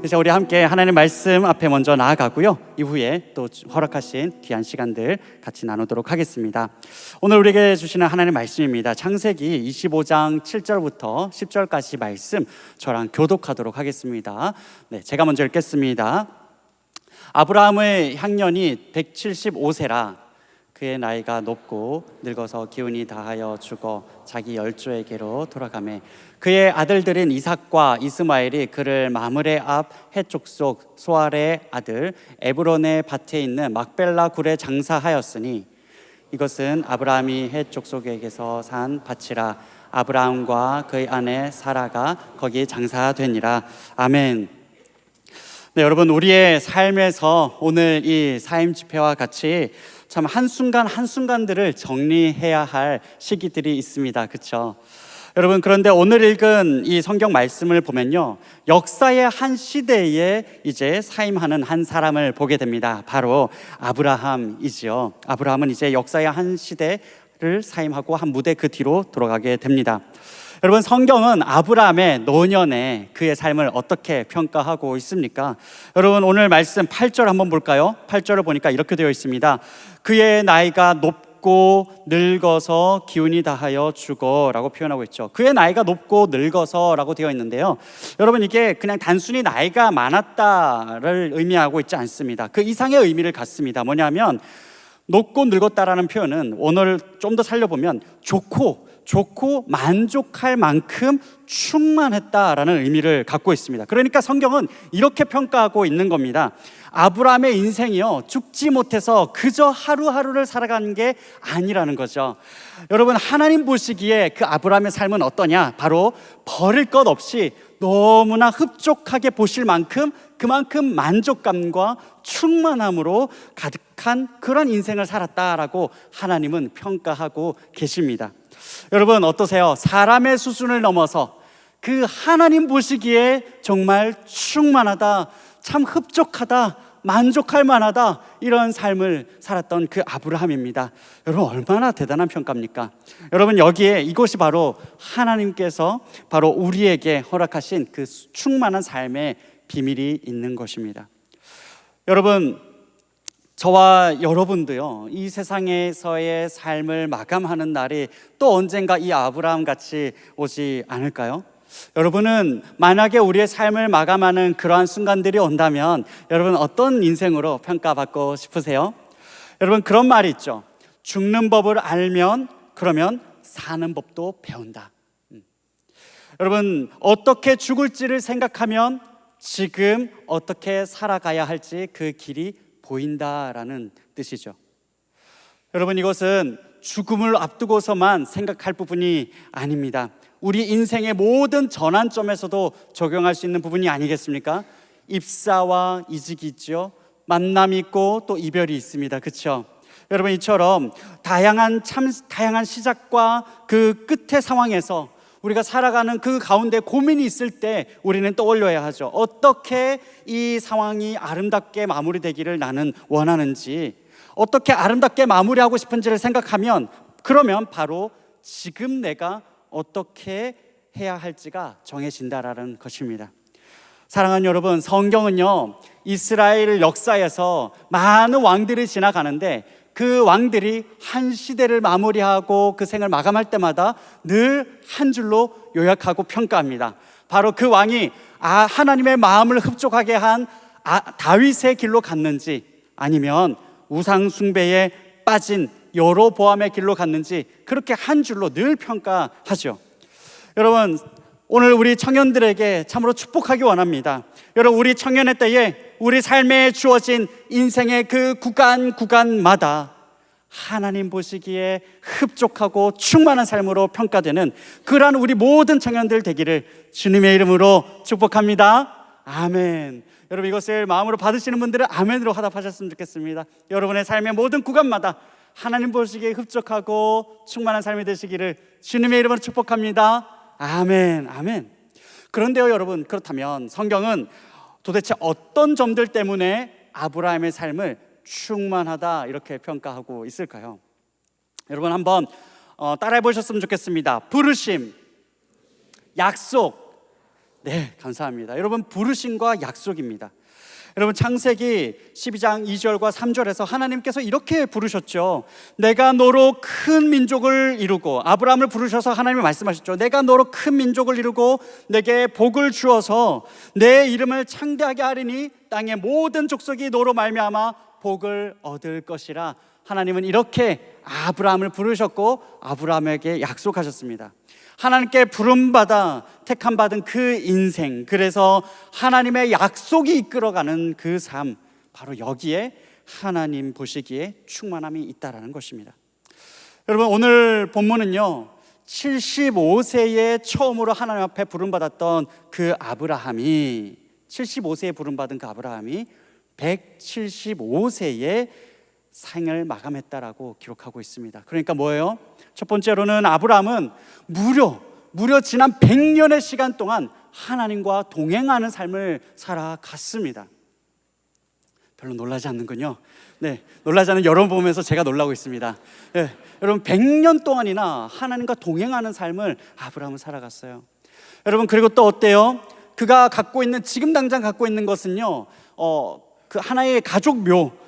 이제 우리 함께 하나님 말씀 앞에 먼저 나아가고요, 이후에 또 허락하신 귀한 시간들 같이 나누도록 하겠습니다. 오늘 우리에게 주시는 하나님 말씀입니다. 창세기 25장 7절부터 10절까지 말씀 저랑 교독하도록 하겠습니다. 제가 먼저 읽겠습니다. 아브라함의 향년이 175세라 그의 나이가 높고 늙어서 기운이 다하여 죽어 자기 열조에게로 돌아가매 그의 아들들인 이삭과 이스마엘이 그를 마므레 앞 해족속 소알의 아들 에브론의 밭에 있는 막벨라 굴에 장사하였으니 이것은 아브라함이 해족속에게서 산 밭이라. 아브라함과 그의 아내 사라가 거기 장사되니라. 아멘. 여러분, 우리의 삶에서 오늘 이 사임 집회와 같이 참 한순간 한순간들을 정리해야 할 시기들이 있습니다. 그렇죠? 여러분, 그런데 오늘 읽은 이 성경 말씀을 보면요, 역사의 한 시대에 이제 사임하는 한 사람을 보게 됩니다. 바로 아브라함이지요. 아브라함은 이제 역사의 한 시대를 사임하고 한 무대 그 뒤로 돌아가게 됩니다. 여러분, 성경은 아브라함의 노년에 그의 삶을 어떻게 평가하고 있습니까? 여러분, 오늘 말씀 8절 한번 볼까요? 8절을 보니까 이렇게 되어 있습니다. 그의 나이가 높고 늙어서 기운이 다하여 죽어 라고 표현하고 있죠. 그의 나이가 높고 늙어서 라고 되어 있는데요, 여러분, 이게 그냥 단순히 나이가 많았다를 의미하고 있지 않습니다. 그 이상의 의미를 갖습니다. 뭐냐면 높고 늙었다라는 표현은 오늘 좀 더 살려보면 좋고 만족할 만큼 충만했다라는 의미를 갖고 있습니다. 그러니까 성경은 이렇게 평가하고 있는 겁니다. 아브라함의 인생이요, 죽지 못해서 그저 하루하루를 살아가는 게 아니라는 거죠. 여러분, 하나님 보시기에 그 아브라함의 삶은 어떠냐? 바로 버릴 것 없이 너무나 흡족하게 보실 만큼 그만큼 만족감과 충만함으로 가득한 그런 인생을 살았다라고 하나님은 평가하고 계십니다. 여러분, 어떠세요? 사람의 수준을 넘어서 그 하나님 보시기에 정말 충만하다, 참 흡족하다, 만족할 만하다, 이런 삶을 살았던 그 아브라함입니다. 여러분, 얼마나 대단한 평가입니까? 여러분, 여기에 이것이 바로 하나님께서 바로 우리에게 허락하신 그 충만한 삶의 비밀이 있는 것입니다. 여러분, 저와 여러분도요, 이 세상에서의 삶을 마감하는 날이 또 언젠가 이 아브라함 같이 오지 않을까요? 여러분은 만약에 우리의 삶을 마감하는 그러한 순간들이 온다면 여러분 어떤 인생으로 평가받고 싶으세요? 여러분, 그런 말이 있죠. 죽는 법을 알면 그러면 사는 법도 배운다. 여러분, 어떻게 죽을지를 생각하면 지금 어떻게 살아가야 할지 그 길이 보인다라는 뜻이죠. 여러분, 이것은 죽음을 앞두고서만 생각할 부분이 아닙니다. 우리 인생의 모든 전환점에서도 적용할 수 있는 부분이 아니겠습니까? 입사와 이직이 있죠. 만남이 있고 또 이별이 있습니다. 그렇죠? 여러분, 이처럼 다양한 시작과 그 끝의 상황에서 우리가 살아가는 그 가운데 고민이 있을 때 우리는 떠올려야 하죠. 어떻게 이 상황이 아름답게 마무리되기를 나는 원하는지, 어떻게 아름답게 마무리하고 싶은지를 생각하면 그러면 바로 지금 내가 어떻게 해야 할지가 정해진다라는 것입니다. 사랑하는 여러분, 성경은요, 이스라엘 역사에서 많은 왕들이 지나가는데 그 왕들이 한 시대를 마무리하고 그 생을 마감할 때마다 늘 한 줄로 요약하고 평가합니다. 바로 그 왕이 하나님의 마음을 흡족하게 한 다윗의 길로 갔는지, 아니면 우상 숭배에 빠진 여로보암의 길로 갔는지, 그렇게 한 줄로 늘 평가하죠. 여러분, 오늘 우리 청년들에게 참으로 축복하기 원합니다. 여러분, 우리 청년의 때에 우리 삶에 주어진 인생의 그 구간마다 하나님 보시기에 흡족하고 충만한 삶으로 평가되는 그러한 우리 모든 청년들 되기를 주님의 이름으로 축복합니다. 아멘. 여러분, 이것을 마음으로 받으시는 분들은 아멘으로 화답하셨으면 좋겠습니다. 여러분의 삶의 모든 구간마다 하나님 보시기에 흡족하고 충만한 삶이 되시기를 주님의 이름으로 축복합니다. 아멘, 아멘. 그런데요, 여러분, 그렇다면 성경은 도대체 어떤 점들 때문에 아브라함의 삶을 충만하다 이렇게 평가하고 있을까요? 여러분, 한번 따라해 보셨으면 좋겠습니다. 부르심, 약속, 네, 감사합니다. 여러분, 부르심과 약속입니다. 여러분, 창세기 12장 2절과 3절에서 하나님께서 이렇게 부르셨죠. 내가 너로 큰 민족을 이루고, 아브라함을 부르셔서 하나님이 말씀하셨죠. 내가 너로 큰 민족을 이루고 내게 복을 주어서 내 이름을 창대하게 하리니 땅의 모든 족속이 너로 말미암아 복을 얻을 것이라. 하나님은 이렇게 아브라함을 부르셨고 아브라함에게 약속하셨습니다. 하나님께 부름받아 택함받은 그 인생, 그래서 하나님의 약속이 이끌어가는 그 삶, 바로 여기에 하나님 보시기에 충만함이 있다라는 것입니다. 여러분, 오늘 본문은요 75세에 처음으로 하나님 앞에 부름받았던 그 아브라함이 75세에 부름받은 그 아브라함이 175세에 생을 마감했다라고 기록하고 있습니다. 그러니까 뭐예요? 첫 번째로는 아브라함은 무려 지난 100년의 시간 동안 하나님과 동행하는 삶을 살아갔습니다. 별로 놀라지 않는군요. 네, 놀라지 않는 여러분 보면서 제가 놀라고 있습니다. 네, 여러분 100년 동안이나 하나님과 동행하는 삶을 아브라함은 살아갔어요. 여러분, 그리고 또 어때요? 그가 갖고 있는, 지금 당장 갖고 있는 것은요 그 하나의 가족묘,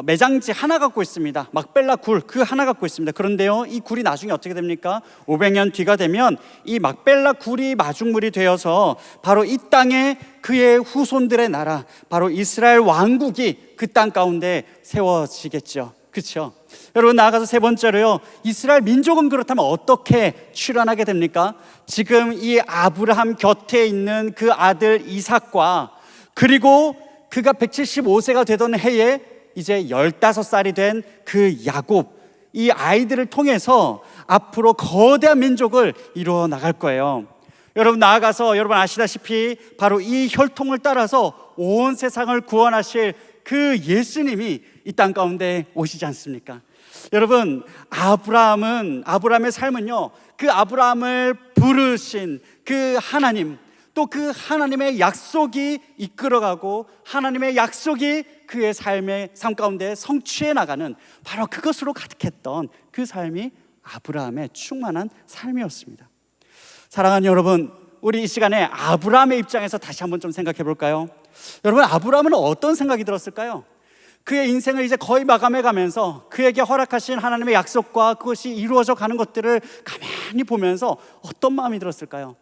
매장지 하나 갖고 있습니다. 막벨라 굴 그 하나 갖고 있습니다. 그런데요 이 굴이 나중에 어떻게 됩니까? 500년 뒤가 되면 이 막벨라 굴이 마중물이 되어서 바로 이 땅에 그의 후손들의 나라, 바로 이스라엘 왕국이 그 땅 가운데 세워지겠죠. 그렇죠? 여러분, 나아가서 세 번째로요, 이스라엘 민족은 그렇다면 어떻게 출현하게 됩니까? 지금 이 아브라함 곁에 있는 그 아들 이삭과, 그리고 그가 175세가 되던 해에 이제 15살이 된 그 야곱, 이 아이들을 통해서 앞으로 거대한 민족을 이루어 나갈 거예요. 여러분, 나아가서 여러분 아시다시피 바로 이 혈통을 따라서 온 세상을 구원하실 그 예수님이 이 땅 가운데 오시지 않습니까? 여러분, 아브라함의 삶은요 그 아브라함을 부르신 그 하나님, 또 그 하나님의 약속이 이끌어가고 하나님의 약속이 그의 삶 가운데 성취해 나가는, 바로 그것으로 가득했던 그 삶이 아브라함의 충만한 삶이었습니다. 사랑하는 여러분, 우리 이 시간에 아브라함의 입장에서 다시 한번 좀 생각해 볼까요? 여러분, 아브라함은 어떤 생각이 들었을까요? 그의 인생을 이제 거의 마감해 가면서 그에게 허락하신 하나님의 약속과 그것이 이루어져 가는 것들을 가만히 보면서 어떤 마음이 들었을까요?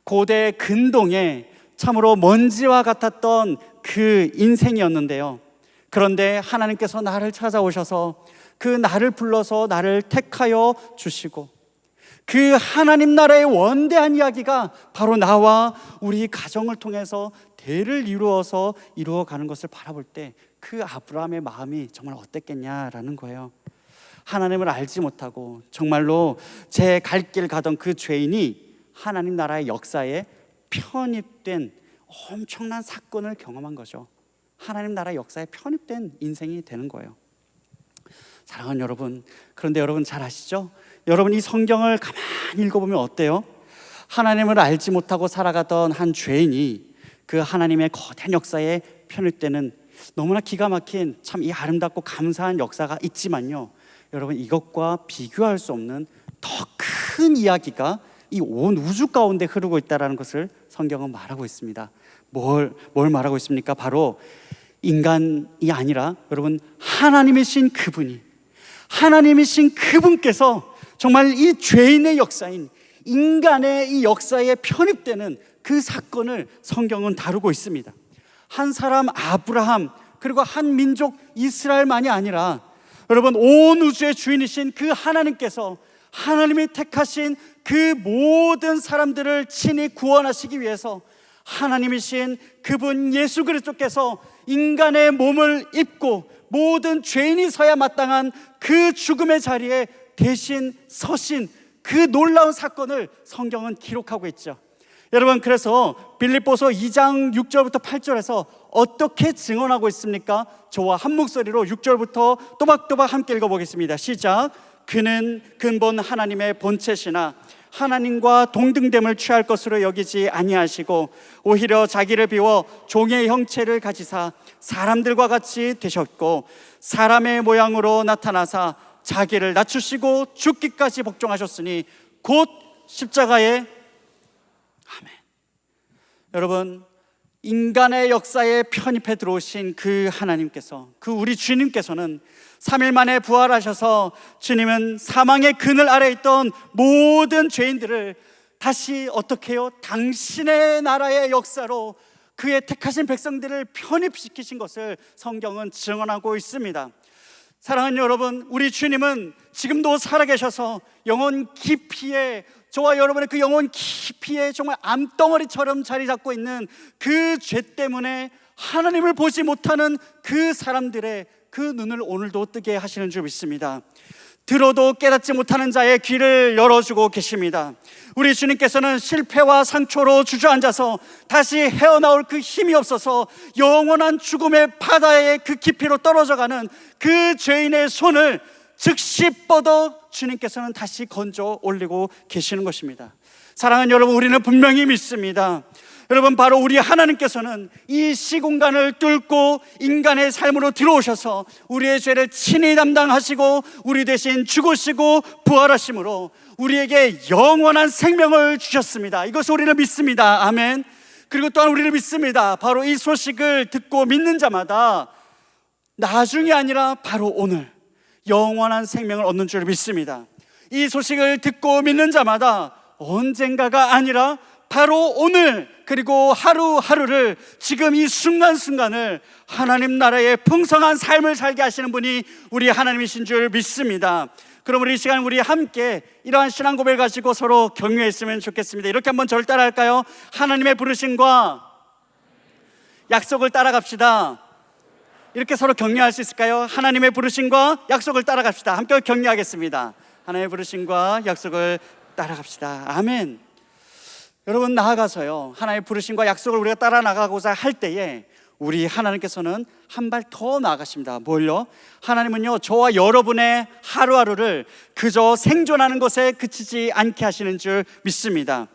고대 근동에 참으로 먼지와 같았던 그 인생이었는데요, 그런데 하나님께서 나를 찾아오셔서 그 나를 불러서 나를 택하여 주시고, 그 하나님 나라의 원대한 이야기가 바로 나와 우리 가정을 통해서 대를 이루어서 이루어가는 것을 바라볼 때 그 아브라함의 마음이 정말 어땠겠냐라는 거예요. 하나님을 알지 못하고 정말로 제 갈 길 가던 그 죄인이 하나님 나라의 역사에 편입된 엄청난 사건을 경험한 거죠. 하나님 나라 역사에 편입된 인생이 되는 거예요. 사랑하는 여러분, 그런데 여러분 잘 아시죠? 여러분, 이 성경을 가만히 읽어보면 어때요? 하나님을 알지 못하고 살아가던 한 죄인이 그 하나님의 거대한 역사에 편입되는 너무나 기가 막힌 참 이 아름답고 감사한 역사가 있지만요, 여러분, 이것과 비교할 수 없는 더 큰 이야기가 이 온 우주 가운데 흐르고 있다는 것을 성경은 말하고 있습니다. 뭘 말하고 있습니까? 바로 인간이 아니라 여러분 하나님이신 그분께서 정말 이 죄인의 역사인 인간의 이 역사에 편입되는 그 사건을 성경은 다루고 있습니다. 한 사람 아브라함, 그리고 한 민족 이스라엘만이 아니라 여러분 온 우주의 주인이신 그 하나님께서 하나님이 택하신 그 모든 사람들을 친히 구원하시기 위해서 하나님이신 그분 예수 그리스도께서 인간의 몸을 입고 모든 죄인이 서야 마땅한 그 죽음의 자리에 대신 서신 그 놀라운 사건을 성경은 기록하고 있죠. 여러분, 그래서 빌립보서 2장 6절부터 8절에서 어떻게 증언하고 있습니까? 저와 한 목소리로 6절부터 또박또박 함께 읽어보겠습니다. 시작. 그는 근본 하나님의 본체시나 하나님과 동등됨을 취할 것으로 여기지 아니하시고 오히려 자기를 비워 종의 형체를 가지사 사람들과 같이 되셨고 사람의 모양으로 나타나사 자기를 낮추시고 죽기까지 복종하셨으니 곧 십자가에, 아멘, 여러분, 인간의 역사에 편입해 들어오신 그 하나님께서, 그 우리 주님께서는 3일 만에 부활하셔서 주님은 사망의 그늘 아래 있던 모든 죄인들을 다시 어떻게 해요? 당신의 나라의 역사로 그의 택하신 백성들을 편입시키신 것을 성경은 증언하고 있습니다. 사랑하는 여러분, 우리 주님은 지금도 살아계셔서 영혼 깊이에, 저와 여러분의 그 영혼 깊이에 정말 암덩어리처럼 자리 잡고 있는 그 죄 때문에 하나님을 보지 못하는 그 사람들의 그 눈을 오늘도 뜨게 하시는 줄 믿습니다. 들어도 깨닫지 못하는 자의 귀를 열어주고 계십니다. 우리 주님께서는 실패와 상처로 주저앉아서 다시 헤어나올 그 힘이 없어서 영원한 죽음의 바다의 그 깊이로 떨어져가는 그 죄인의 손을 즉시 뻗어 주님께서는 다시 건져 올리고 계시는 것입니다. 사랑하는 여러분, 우리는 분명히 믿습니다. 여러분, 바로 우리 하나님께서는 이 시공간을 뚫고 인간의 삶으로 들어오셔서 우리의 죄를 친히 담당하시고 우리 대신 죽으시고 부활하심으로 우리에게 영원한 생명을 주셨습니다. 이것을 우리는 믿습니다. 아멘. 그리고 또한 우리를 믿습니다. 바로 이 소식을 듣고 믿는 자마다 나중이 아니라 바로 오늘 영원한 생명을 얻는 줄 믿습니다. 이 소식을 듣고 믿는 자마다 언젠가가 아니라 바로 오늘, 그리고 하루하루를, 지금 이 순간순간을 하나님 나라의 풍성한 삶을 살게 하시는 분이 우리 하나님이신 줄 믿습니다. 그럼 우리 이 시간 우리 함께 이러한 신앙 고백을 가지고 서로 격려했으면 좋겠습니다. 이렇게 한번 저를 따라할까요? 하나님의 부르심과 약속을 따라갑시다. 이렇게 서로 격려할 수 있을까요? 하나님의 부르심과 약속을 따라갑시다. 함께 격려하겠습니다. 하나님의 부르심과 약속을 따라갑시다. 아멘. 여러분, 나아가서요, 하나님의 부르심과 약속을 우리가 따라 나가고자 할 때에 우리 하나님께서는 한 발 더 나아가십니다. 뭘요? 하나님은요, 저와 여러분의 하루하루를 그저 생존하는 것에 그치지 않게 하시는 줄 믿습니다.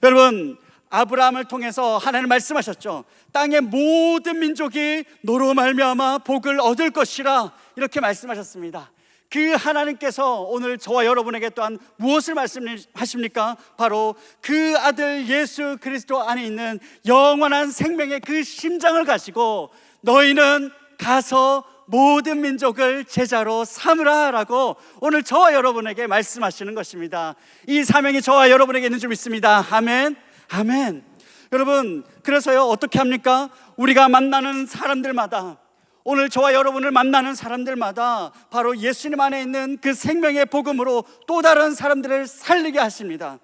여러분, 아브라함을 통해서 하나님 말씀하셨죠. 땅의 모든 민족이 너로 말미암아 복을 얻을 것이라, 이렇게 말씀하셨습니다. 그 하나님께서 오늘 저와 여러분에게 또한 무엇을 말씀하십니까? 바로 그 아들 예수 그리스도 안에 있는 영원한 생명의 그 심장을 가지고 너희는 가서 모든 민족을 제자로 삼으라 라고 오늘 저와 여러분에게 말씀하시는 것입니다. 이 사명이 저와 여러분에게 있는 줄 믿습니다. 아멘. 아멘. 여러분, 그래서요, 어떻게 합니까? 우리가 만나는 사람들마다, 오늘 저와 여러분을 만나는 사람들마다 바로 예수님 안에 있는 그 생명의 복음으로 또 다른 사람들을 살리게 하십니다.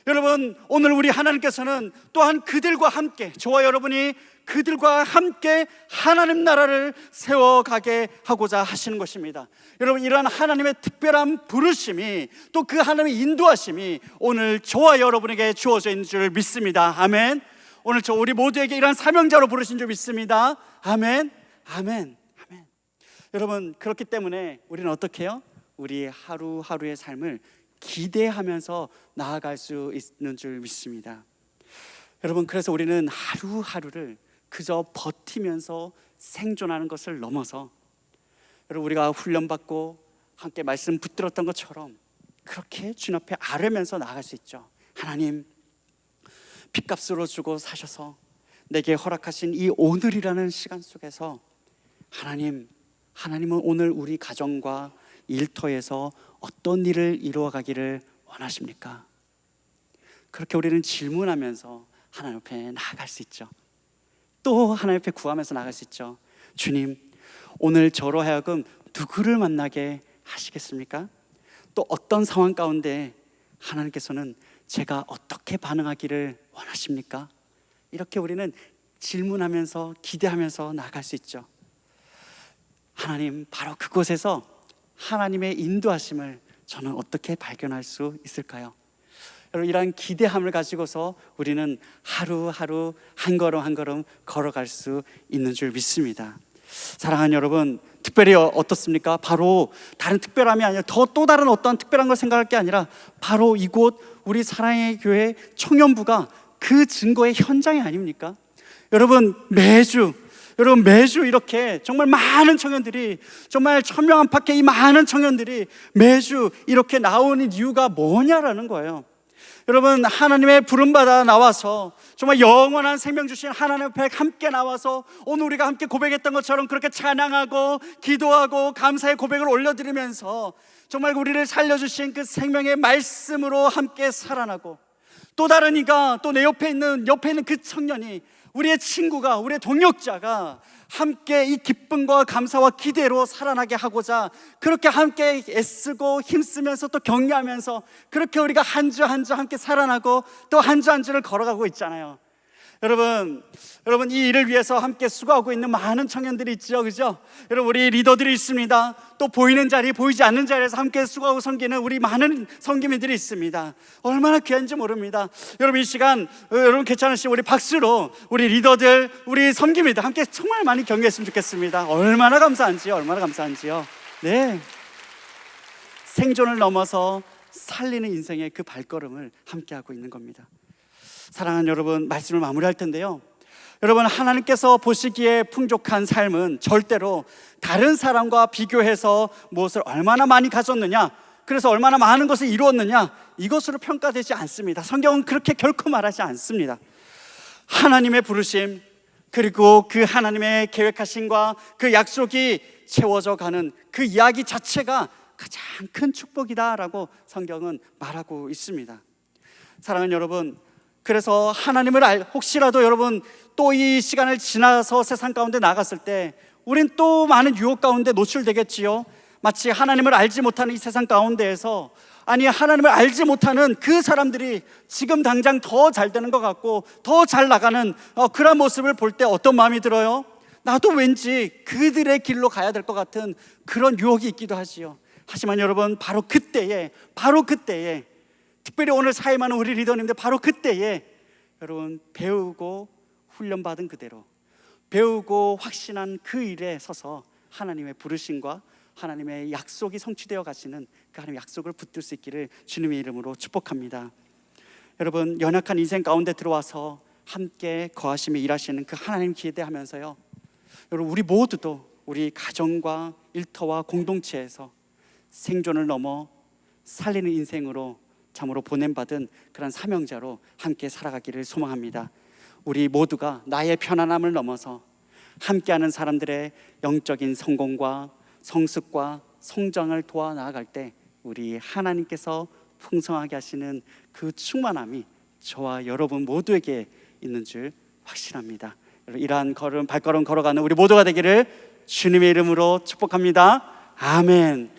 여러분, 오늘 우리 하나님께서는 또한 그들과 함께, 저와 여러분이 그들과 함께 하나님 나라를 세워가게 하고자 하시는 것입니다. 여러분, 이러한 하나님의 특별한 부르심이, 또 그 하나님의 인도하심이 오늘 저와 여러분에게 주어져 있는 줄 믿습니다. 아멘. 오늘 우리 모두에게 이러한 사명자로 부르신 줄 믿습니다. 아멘. 아멘. 아멘. 여러분, 그렇기 때문에 우리는 어떻게 해요? 우리 하루하루의 삶을 기대하면서 나아갈 수 있는 줄 믿습니다. 여러분, 그래서 우리는 하루하루를 그저 버티면서 생존하는 것을 넘어서, 여러분, 우리가 훈련받고 함께 말씀 붙들었던 것처럼 그렇게 주님 앞에 아뢰면서 나아갈 수 있죠. 하나님, 핏값으로 주고 사셔서 내게 허락하신 이 오늘이라는 시간 속에서 하나님은 오늘 우리 가정과 일터에서 어떤 일을 이루어가기를 원하십니까? 그렇게 우리는 질문하면서 하나님 앞에 나아갈 수 있죠. 또 하나님 앞에 구하면서 나아갈 수 있죠. 주님, 오늘 저로 하여금 누구를 만나게 하시겠습니까? 또 어떤 상황 가운데 하나님께서는 제가 어떻게 반응하기를 원하십니까? 이렇게 우리는 질문하면서 기대하면서 나아갈 수 있죠. 하나님, 바로 그곳에서 하나님의 인도하심을 저는 어떻게 발견할 수 있을까요? 여러분, 이러한 기대함을 가지고서 우리는 하루하루 한 걸음 한 걸음 걸어갈 수 있는 줄 믿습니다. 사랑하는 여러분, 특별히 어떻습니까? 바로 다른 특별함이 아니라 또 다른 어떠한 특별한 걸 생각할 게 아니라 바로 이곳 우리 사랑의 교회 청년부가 그 증거의 현장이 아닙니까? 여러분, 매주 이렇게 정말 많은 청년들이, 정말 1000명 안팎의 이 많은 청년들이 매주 이렇게 나오는 이유가 뭐냐라는 거예요. 여러분, 하나님의 부름받아 나와서 정말 영원한 생명 주신 하나님 앞에 함께 나와서 오늘 우리가 함께 고백했던 것처럼 그렇게 찬양하고 기도하고 감사의 고백을 올려드리면서 정말 우리를 살려주신 그 생명의 말씀으로 함께 살아나고, 또 다른 이가 또 내 옆에 있는 그 청년이, 우리의 친구가, 우리의 동역자가 함께 이 기쁨과 감사와 기대로 살아나게 하고자 그렇게 함께 애쓰고 힘쓰면서 또 격려하면서 그렇게 우리가 한 주 한 주 함께 살아나고 또 한 주 한 주를 걸어가고 있잖아요. 여러분, 이 일을 위해서 함께 수고하고 있는 많은 청년들이 있죠, 그죠? 여러분, 우리 리더들이 있습니다. 또 보이는 자리, 보이지 않는 자리에서 함께 수고하고 섬기는 우리 많은 섬기민들이 있습니다. 얼마나 귀한지 모릅니다. 여러분, 이 시간 여러분 괜찮으시면 우리 박수로 우리 리더들, 우리 섬기민들 함께 정말 많이 격려했으면 좋겠습니다. 얼마나 감사한지요, 얼마나 감사한지요. 네, 생존을 넘어서 살리는 인생의 그 발걸음을 함께 하고 있는 겁니다. 사랑하는 여러분, 말씀을 마무리할 텐데요, 여러분, 하나님께서 보시기에 풍족한 삶은 절대로 다른 사람과 비교해서 무엇을 얼마나 많이 가졌느냐, 그래서 얼마나 많은 것을 이루었느냐, 이것으로 평가되지 않습니다. 성경은 그렇게 결코 말하지 않습니다. 하나님의 부르심, 그리고 그 하나님의 계획하심과 그 약속이 채워져 가는 그 이야기 자체가 가장 큰 축복이다라고 성경은 말하고 있습니다. 사랑하는 여러분, 그래서 하나님을 혹시라도 여러분 또 이 시간을 지나서 세상 가운데 나갔을 때 우린 또 많은 유혹 가운데 노출되겠지요. 마치 하나님을 알지 못하는 이 세상 가운데에서, 아니, 하나님을 알지 못하는 그 사람들이 지금 당장 더 잘 되는 것 같고 더 잘 나가는 그런 모습을 볼 때 어떤 마음이 들어요? 나도 왠지 그들의 길로 가야 될 것 같은 그런 유혹이 있기도 하지요. 하지만 여러분, 바로 그때에 특별히 오늘 사회 많은 우리 리더님들, 바로 그때에 여러분 배우고 훈련받은 그대로 배우고 확신한 그 일에 서서 하나님의 부르심과 하나님의 약속이 성취되어 가시는 그 하나님의 약속을 붙들 수 있기를 주님의 이름으로 축복합니다. 여러분, 연약한 인생 가운데 들어와서 함께 거하시며 일하시는 그 하나님 기대하면서요, 여러분, 우리 모두도 우리 가정과 일터와 공동체에서 생존을 넘어 살리는 인생으로 참으로 보냄받은 그런 사명자로 함께 살아가기를 소망합니다. 우리 모두가 나의 편안함을 넘어서 함께하는 사람들의 영적인 성공과 성숙과 성장을 도와 나아갈 때 우리 하나님께서 풍성하게 하시는 그 충만함이 저와 여러분 모두에게 있는 줄 확신합니다. 이러한 발걸음 걸어가는 우리 모두가 되기를 주님의 이름으로 축복합니다. 아멘.